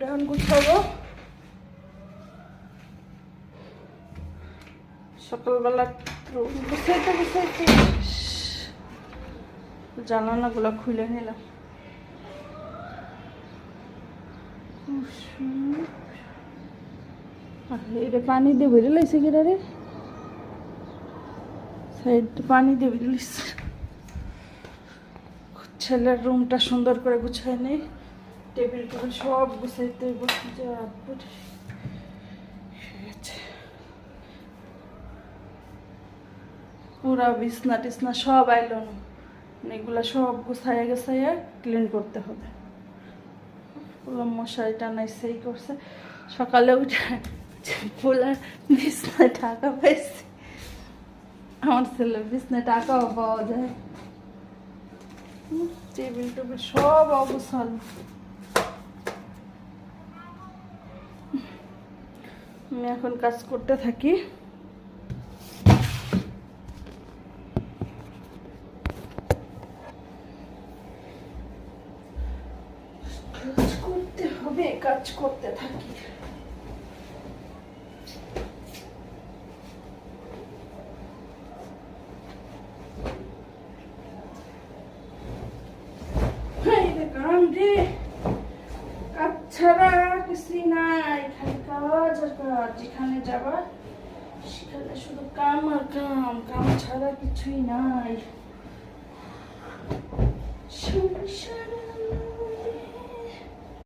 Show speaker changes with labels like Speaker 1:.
Speaker 1: ডান গুছাবো। সকালবেলা গুছাইতে গুছাইতে জানালাগুলো খুলে নিলাম। এটা পানি দিয়ে ভরে লাইছে কিনা রে, সাইড পানি দিয়ে ভরে লাইছে। ছেলের রুমটা সুন্দর করে গুছাই নেই, টেবিল টেবিল সব গুছাইতে পুরা বিছনা টিছনা সব আইলো না, এগুলা সব গুছাইয়া গেছাইয়া ক্লিন করতে হবে। পুরো মশারি টানাইছে এই করছে। সকালে উঠে পুরা বিছনায় টাকা পাইছি। আমার ছেলে বিছনায় টাকাও পাওয়া যায়। টেবিল টেবিল সব অবসাল। আমি এখন কাজ করতে থাকি। কাজ করতে হবে, কাজ করতে থাকি। কাজ ছাড়া কিছুই নাই, খালি কাজ আর কাজ। যেখানে যাবা সেখানে শুধু কাম আর কাম, কাম ছাড়া কিছুই নাই সংসারে।